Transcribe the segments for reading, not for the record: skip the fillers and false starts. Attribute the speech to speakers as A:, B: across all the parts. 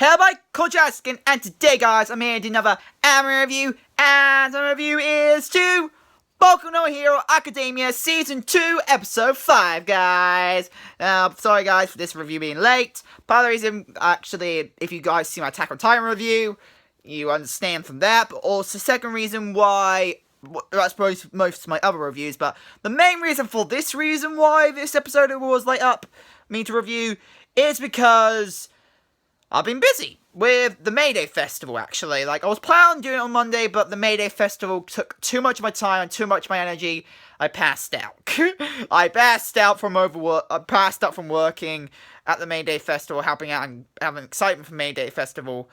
A: Hello, my Culture Askin, and today, guys, I'm here to do another anime review, and the review is to Boku no Hero Academia Season 2, Episode 5, guys. Sorry, guys, for this review being late. Part of the reason, actually, if you guys see my Attack on Titan review, you understand from that, but also, second reason why, that's probably most of my other reviews, but the main reason for this reason why this episode was late up, me to review, is because I've been busy with the May Day Festival, actually. Like, I was planning on doing it on Monday, but the May Day Festival took too much of my time and too much of my energy. I passed out. I passed out from working at the May Day Festival, helping out and having excitement for May Day Festival.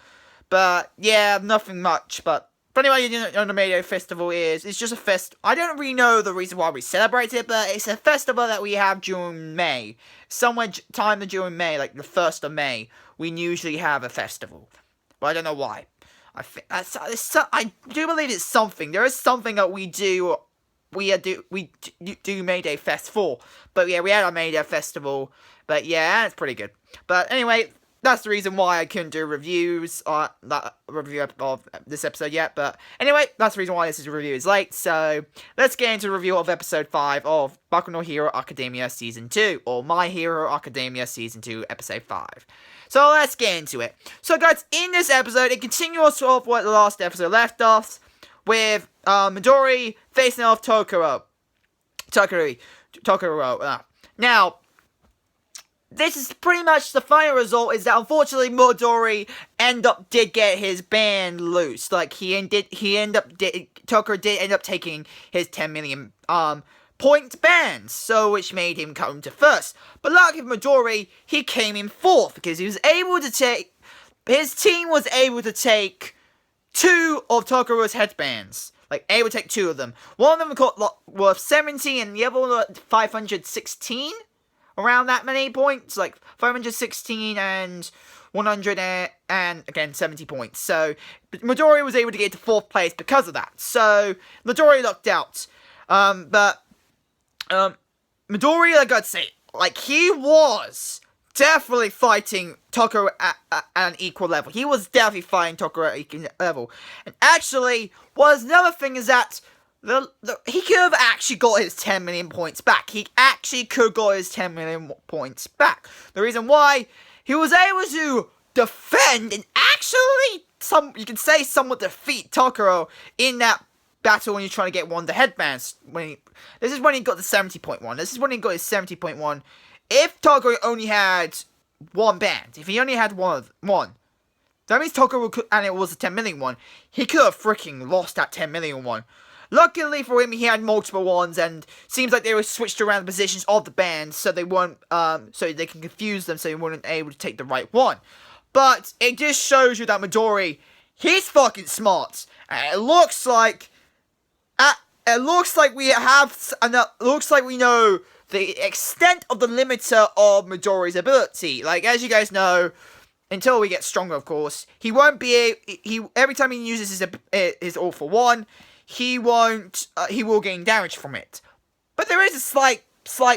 A: But, yeah, nothing much. But anyway, you know, the May Day Festival it's just a I don't really know the reason why we celebrate it, but it's a festival that we have during May. Somewhere time during May, like the 1st of May, we usually have a festival. But I don't know why. I do believe it's something. There is something that we do May Day Fest for. But yeah, we had our May Day Festival. But yeah, it's pretty good. But anyway, that's the reason why I couldn't do reviews of this episode yet. But anyway, that's the reason why this review is late. So let's get into a review of episode 5 of Boku no Hero Academia Season 2, or My Hero Academia Season 2, episode 5. So let's get into it. So guys, in this episode, it continues off what the last episode left off, with Midori facing off Tokoro. Now, this is pretty much the final result, is that unfortunately Midori did get his band loose. Like, Tokoro did end up taking his 10 million point bans, so which made him come to first. But lucky for Midori, he came in 4th because he was able to take, his team was able to take 2 of Tokoro's headbands. Like, able to take 2 of them. One of them worth 70 and the other one worth 516. Around that many points, like 516 and 100 and again 70 points. So Midori was able to get to 4th place because of that. So Midori lucked out. Midori, I gotta say, like, he was definitely fighting Tokoro at an equal level. He was definitely fighting Tokoro at an equal level. And actually, another thing is that he could have actually got his 10 million points back. He actually could have got his 10 million points back. The reason why, he was able to defend and actually, you can say, somewhat defeat Tokoro in that battle when you're trying to get one of the headbands. This is when he got the 70.1. This is when he got his 70.1. If Tokoro only had one band, if he only had one, that means Tokoro could, and it was a 10 million one, he could have freaking lost that 10 million one. Luckily for him, he had multiple ones, and seems like they were switched around the positions of the bands, so they weren't, so they can confuse them, so they weren't able to take the right one. But it just shows you that Midori, he's fucking smart, and it looks like we know the extent of the limiter of Midori's ability. Like, as you guys know, until we get stronger, of course, he won't be every time he uses his All for One, he will gain damage from it. But there is a slight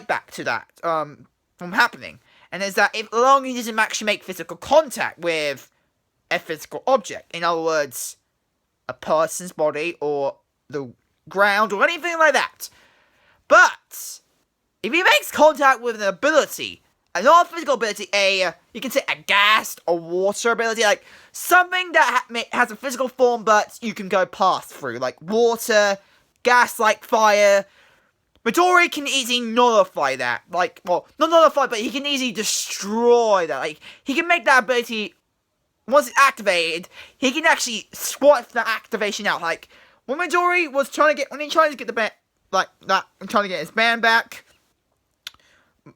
A: back to that, from happening. And is that as long as he doesn't actually make physical contact with a physical object, in other words, a person's body, or the ground, or anything like that. But if he makes contact with an ability, a non-physical ability, you can say a gas or water ability, like something that has a physical form but you can go past through, like water, gas like fire. Midori can easily nullify that, like, well, not nullify, but he can easily destroy that. Like, he can make that ability, once it's activated, he can actually swipe that activation out. Like, when Midori was trying to get the band, like that, trying to get his band back,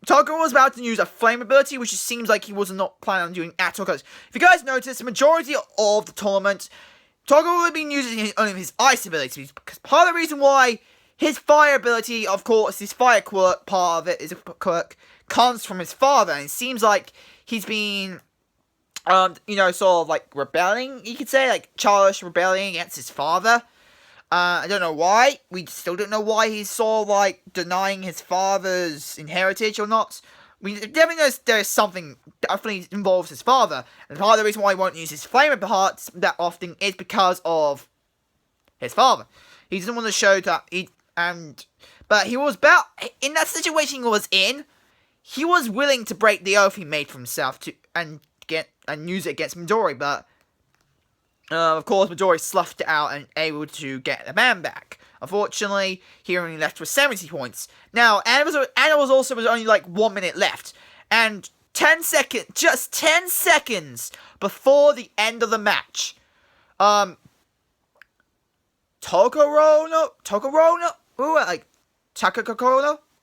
A: Tokoro was about to use a flame ability, which it seems like he was not planning on doing at all. Because if you guys notice, the majority of the tournament, Tokoro would have been using only his ice abilities. Because part of the reason why his fire ability, of course, his fire quirk, part of it is a quirk, comes from his father. And it seems like he's been, sort of like rebelling, you could say, like childish rebelling against his father. I don't know why. We still don't know why he's sort of like denying his father's inheritance or not. We definitely knows there's something definitely involves his father, and part of the reason why he won't use his flame hearts that often is because of his father. He doesn't want to show that but he was about in that situation he was in. He was willing to break the oath he made for himself and use it against Midori, but of course Midori sloughed it out and able to get the man back. Unfortunately, he only left with 70 points. Now, and it was also only like 1 minute left. And just 10 seconds before the end of the match, Takorono,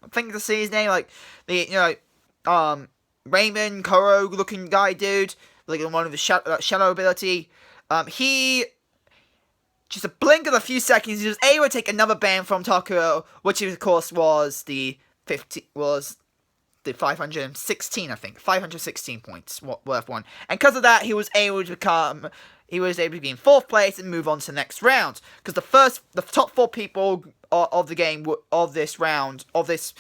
A: I think that's his name, like, Raymond Koro looking guy dude, like one of the shadow ability, he... Just a blink of a few seconds, he was able to take another ban from Takuro, which of course was the 516, I think. 516 points worth one. And because of that, he was able to be in 4th place and move on to the next round. Because the top 4 people of the game of this round of the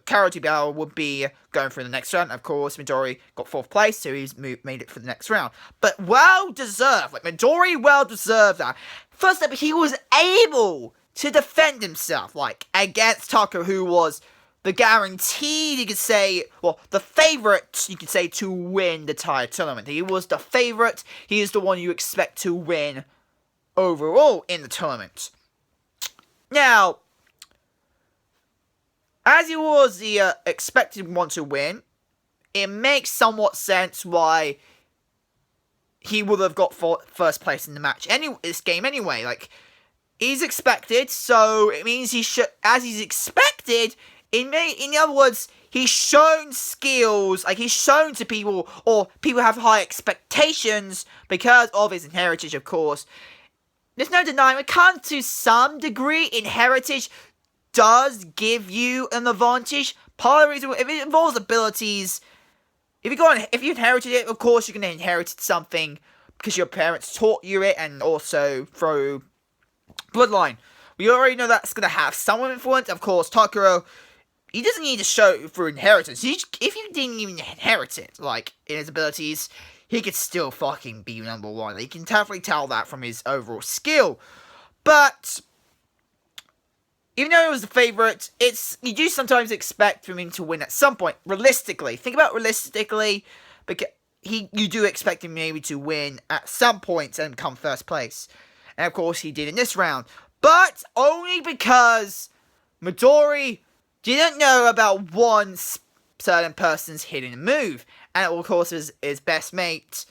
A: charity battle would be going through the next round. Of course, Midori got 4th place, so he's made it for the next round. But well deserved. Like Midori, well deserved that. First up, he was able to defend himself, like against Taku, who was the guaranteed, you could say, well, the favorite, you could say, to win the entire tournament. He was the favorite. He is the one you expect to win overall in the tournament. Now, as he was the expected one to win, it makes somewhat sense why he would have got first place in the match. This game anyway, like, he's expected, so it means as he's expected, in other words, he's shown skills, like he's shown to people, or people have high expectations because of his heritage, of course. There's no denying, it comes to some degree, heritage does give you an advantage. Part of the reason, if it involves abilities, if you inherited it, of course you're going to inherit something because your parents taught you it, and also through bloodline. We already know that's going to have some influence. Of course, Takuro, he doesn't need to show it through inheritance. If he didn't even inherit it, like, in his abilities, he could still fucking be number one. You can definitely tell that from his overall skill. But even though he was the favourite, you do sometimes expect for him to win at some point. Realistically, think about realistically, because you do expect him maybe to win at some point and come first place. And of course he did in this round. But only because Midori didn't know about one certain person's hidden move. And of course his best mate,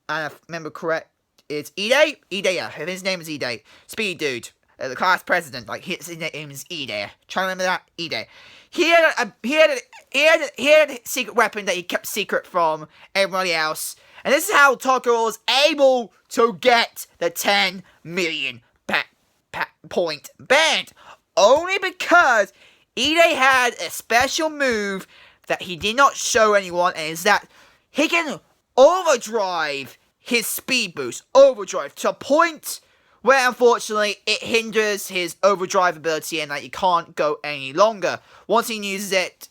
A: and if I remember correct, it's Ide? Ide, yeah, his name is Ide. Speed dude. The class president, like, his name is Ide. Try to remember that? Ide. He had a secret weapon that he kept secret from everybody else. And this is how Takuro was able to get the 10 million point band. Only because Ide had a special move that he did not show anyone, and is that he can overdrive his speed boost. Overdrive to a point where, unfortunately, it hinders his overdrive ability and that he can't go any longer. Once he uses it,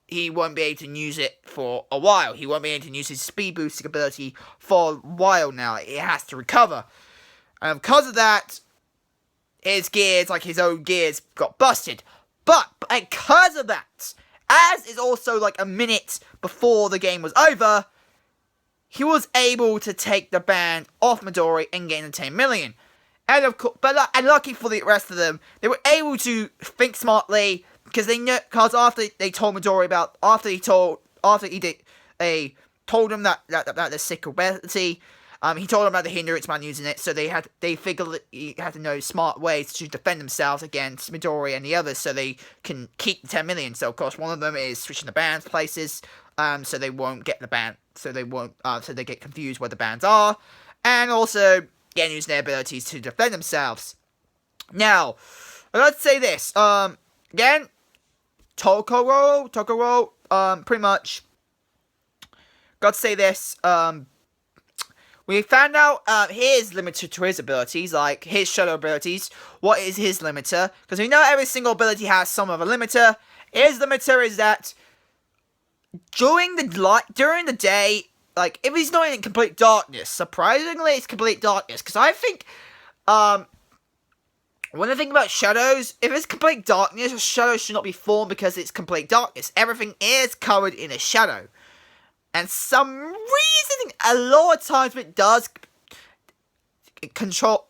A: he won't be able to use it for a while. He won't be able to use his speed boosting ability for a while now. It has to recover. And because of that, his gears, like his own gears, got busted. But because of that, as is also like a minute before the game was over, he was able to take the band off Midori and gain the 10 million. And of course, and lucky for the rest of them, they were able to think smartly, because after they told Midori about, after he told him that the secret ability, he told him about the hindrance man using it, so they figured that he had to know smart ways to defend themselves against Midori and the others, so they can keep the 10 million. So of course one of them is switching the bands places, so they won't get the band, so they get confused where the bands are, and also again using their abilities to defend themselves. Now, let's say this, again, Takuro, pretty much, got to say this, we found out his limiter to his abilities, like his shadow abilities. What is his limiter? Because we know every single ability has some of a limiter. His limiter is that during the day, like, if he's not in complete darkness, surprisingly, it's complete darkness. Because I think, when I think about shadows, if it's complete darkness, a shadow should not be formed because it's complete darkness. Everything is covered in a shadow. And some reason, a lot of times it does control,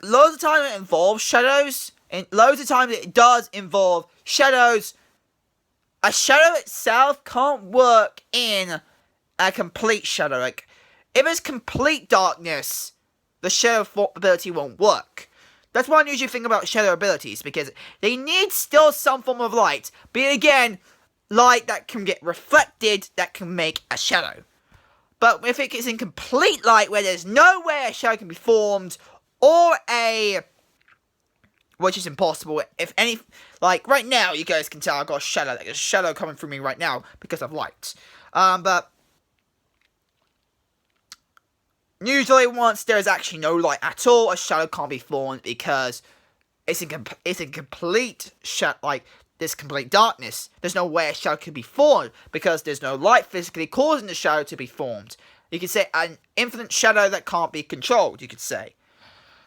A: loads of times it involves shadows, and loads of times it does involve shadows. A shadow itself can't work in a complete shadow. Like, if it's complete darkness, the shadow ability won't work. That's one usually thing about shadow abilities, because they need still some form of light, but again, light that can get reflected, that can make a shadow. But if it is in complete light, where there's no way a shadow can be formed, or which is impossible, if any, like, right now, you guys can tell I've got a shadow, like, there's a shadow coming through me right now, because of light. But usually, once there's actually no light at all, a shadow can't be formed because it's in complete there's complete darkness. There's no way a shadow can be formed because there's no light physically causing the shadow to be formed. You could say an infinite shadow that can't be controlled, you could say.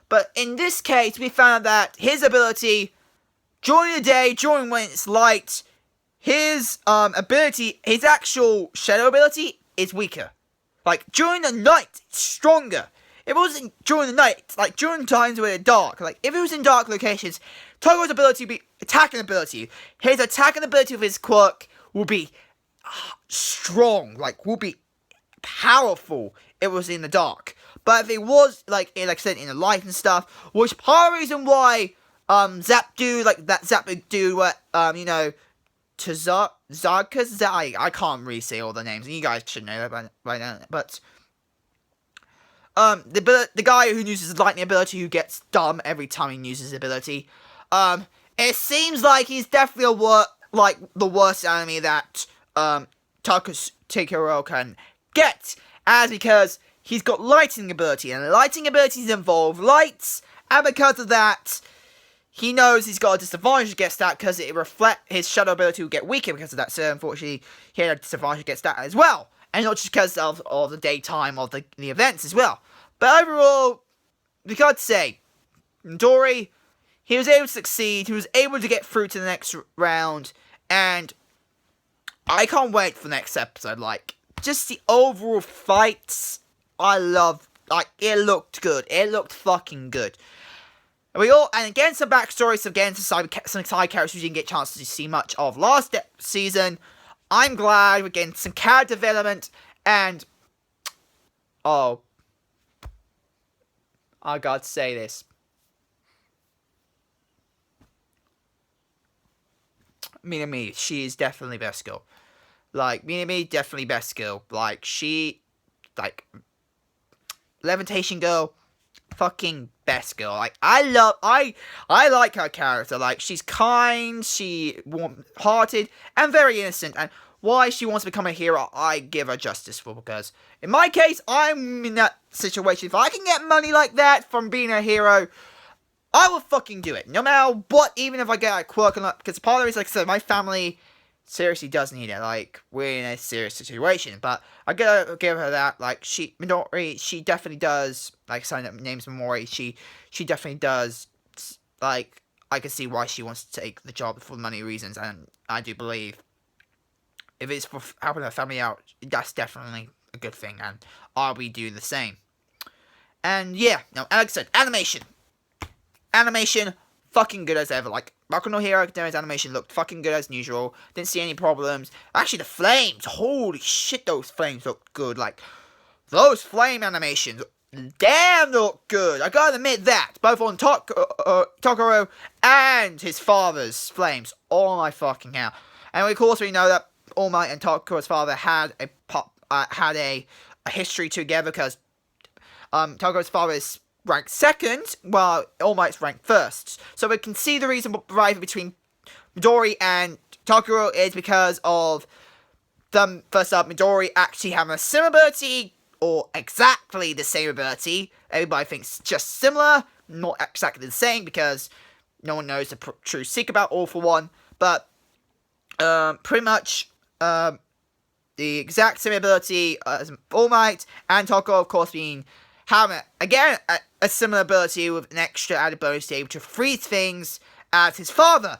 A: But in this case, we found that his ability, during the day, during when it's light, his ability, his actual shadow ability is weaker. Like, during the night, it's stronger. If it wasn't during the night, it's like during times where it's dark. Like, if it was in dark locations, Togo's ability would be attacking ability. His attacking ability with his quirk will be strong. Like, will be powerful if it was in the dark. But if it was, like I said, in the light and stuff, which part of the reason why, Zap dude, like, that Zap dude, Zarkas, I can't really say all the names, and you guys should know that by now, but, the guy who uses the lightning ability, who gets dumb every time he uses his ability, it seems like he's definitely the worst enemy that, Takuro can get, as because he's got lightning ability, and lightning abilities involve lights, and because of that, he knows he's got a disadvantage against that, because his shadow ability will get weaker because of that, so unfortunately, he had a disadvantage against that as well, and not just because of the daytime of the events as well. But overall, we got to say, Midori, he was able to succeed, he was able to get through to the next round, and I can't wait for the next episode. Like, just the overall fights, I loved. Like, it looked good. It looked fucking good. And again, some backstories, again, some side characters we didn't get a chance to see much of last season. I'm glad we're getting some character development, and I gotta say this. Minami, she is definitely best girl. Like, Minami, definitely best girl. Like, Levitation Girl, fucking best girl. Like, I like her character. Like, she's kind, she warm-hearted, and very innocent. And why she wants to become a hero, I give her justice for, because in my case, I'm in that situation. If I can get money like that from being a hero, I will fucking do it. No matter what, even if I get a quirk and because part of the reason, like I said, my family seriously does need it. Like, we're in a serious situation. But I gotta give her that. Like, Midori, she definitely does. Like, sign up names Midori. She definitely does. Like, I can see why she wants to take the job for money reasons, and I do believe if it's for helping her family out, that's definitely a good thing, and I'll be doing the same. And yeah, now, like I said, animation, fucking good as ever. Like, Boku no Hero Academia's animation looked fucking good as usual. Didn't see any problems. Actually, the flames, holy shit, those flames looked good. Like, those flame animations, damn, look good. I gotta admit that. Both on Tokoro and his father's flames. Oh my fucking hell. And of course, we know that All Might and Tokoro's father had a history together, because Tokoro's father is ranked second, while All Might's ranked first. So we can see the reason rivalry between Midori and Tokoro is because of them. First up, Midori actually having a similar ability, or exactly the same ability. Everybody thinks just similar, not exactly the same, because no one knows the true secret about All for One. But pretty much the exact same ability as All Might, and Toko, of course, having, again, a similar ability with an extra added bonus to be able to freeze things as his father.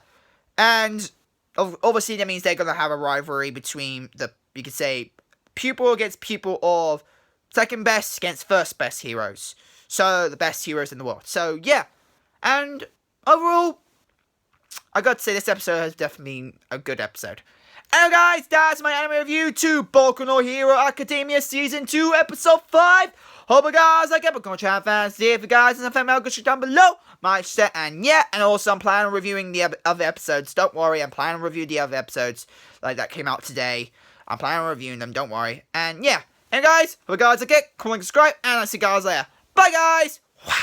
A: And obviously that means they're going to have a rivalry between you could say, pupil against pupil of second best against first best heroes. So, the best heroes in the world. So, yeah. And overall, I got to say this episode has definitely been a good episode. Anyway, guys, that's my anime review to Boku no Hero Academia Season 2, Episode 5. Hope you guys like it. But come on, fans. If you guys in the fan mail, go down below. My set, and yeah. And also, I'm planning on reviewing the other episodes. Don't worry, I'm planning on reviewing the other episodes like that came out today. I'm planning on reviewing them, don't worry. And yeah. And guys, hope you guys like it. Comment, subscribe, and I'll see you guys later. Bye, guys. Wow.